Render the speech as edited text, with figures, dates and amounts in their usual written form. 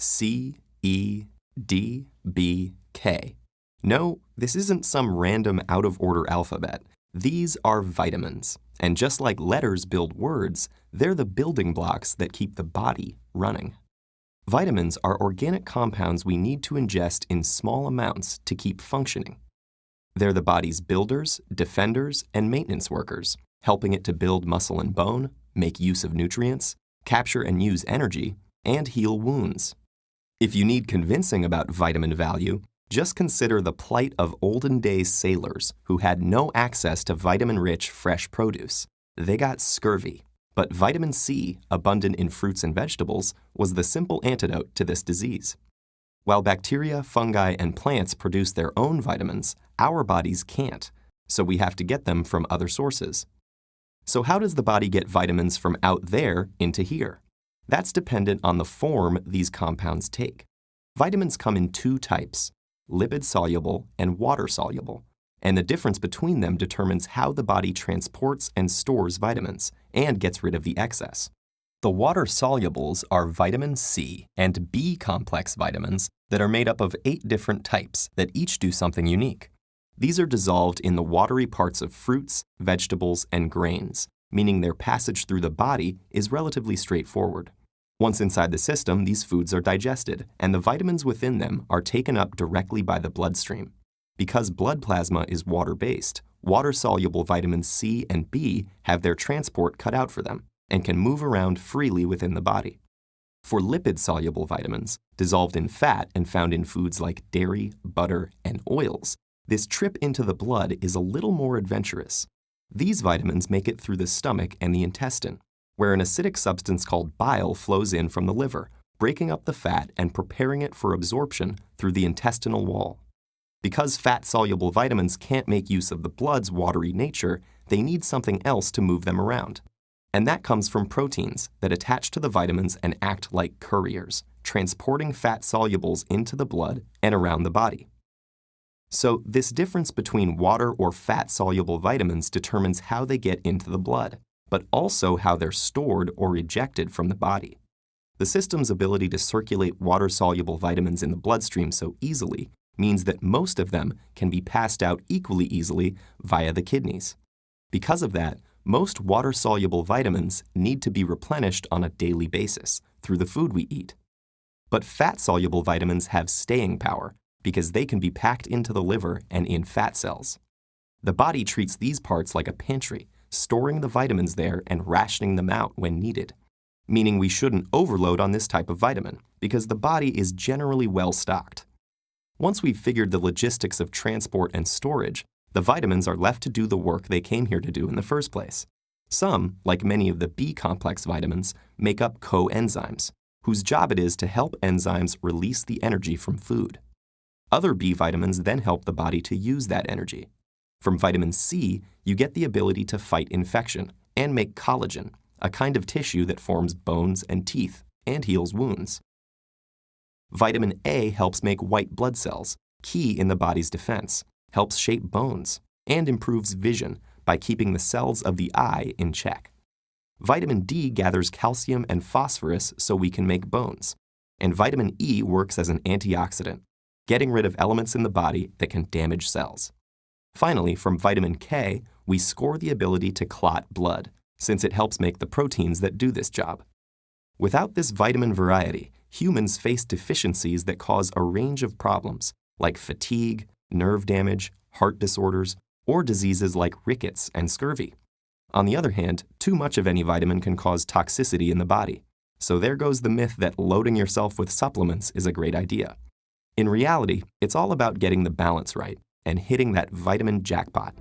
C, E, D, B, K. No, this isn't some random out-of-order alphabet. These are vitamins. And just like letters build words, they're the building blocks that keep the body running. Vitamins are organic compounds we need to ingest in small amounts to keep functioning. They're the body's builders, defenders, and maintenance workers, helping it to build muscle and bone, make use of nutrients, capture and use energy, and heal wounds. If you need convincing about vitamin value, just consider the plight of olden-day sailors who had no access to vitamin-rich fresh produce. They got scurvy. But vitamin C, abundant in fruits and vegetables, was the simple antidote to this disease. While bacteria, fungi, and plants produce their own vitamins, our bodies can't, so we have to get them from other sources. So how does the body get vitamins from out there into here? That's dependent on the form these compounds take. Vitamins come in two types, lipid-soluble and water-soluble, and the difference between them determines how the body transports and stores vitamins and gets rid of the excess. The water-solubles are vitamin C and B complex vitamins that are made up of 8 different types that each do something unique. These are dissolved in the watery parts of fruits, vegetables, and grains, meaning their passage through the body is relatively straightforward. Once inside the system, these foods are digested, and the vitamins within them are taken up directly by the bloodstream. Because blood plasma is water-based, water-soluble vitamins C and B have their transport cut out for them and can move around freely within the body. For lipid-soluble vitamins, dissolved in fat and found in foods like dairy, butter, and oils, this trip into the blood is a little more adventurous. These vitamins make it through the stomach and the intestine, where an acidic substance called bile flows in from the liver, breaking up the fat and preparing it for absorption through the intestinal wall. Because fat-soluble vitamins can't make use of the blood's watery nature, they need something else to move them around. And that comes from proteins that attach to the vitamins and act like couriers, transporting fat solubles into the blood and around the body. So this difference between water or fat-soluble vitamins determines how they get into the blood, but also how they're stored or ejected from the body. The system's ability to circulate water-soluble vitamins in the bloodstream so easily means that most of them can be passed out equally easily via the kidneys. Because of that, most water-soluble vitamins need to be replenished on a daily basis through the food we eat. But fat-soluble vitamins have staying power because they can be packed into the liver and in fat cells. The body treats these parts like a pantry, storing the vitamins there and rationing them out when needed, meaning we shouldn't overload on this type of vitamin because the body is generally well stocked. Once we've figured the logistics of transport and storage, the vitamins are left to do the work they came here to do in the first place. Some, like many of the B-complex vitamins, make up coenzymes, whose job it is to help enzymes release the energy from food. Other B vitamins then help the body to use that energy. From vitamin C, you get the ability to fight infection and make collagen, a kind of tissue that forms bones and teeth and heals wounds. Vitamin A helps make white blood cells, key in the body's defense, helps shape bones, and improves vision by keeping the cells of the eye in check. Vitamin D gathers calcium and phosphorus so we can make bones, and vitamin E works as an antioxidant, getting rid of elements in the body that can damage cells. Finally, from vitamin K, we score the ability to clot blood, since it helps make the proteins that do this job. Without this vitamin variety, humans face deficiencies that cause a range of problems, like fatigue, nerve damage, heart disorders, or diseases like rickets and scurvy. On the other hand, too much of any vitamin can cause toxicity in the body. So there goes the myth that loading yourself with supplements is a great idea. In reality, it's all about getting the balance right and hitting that vitamin jackpot.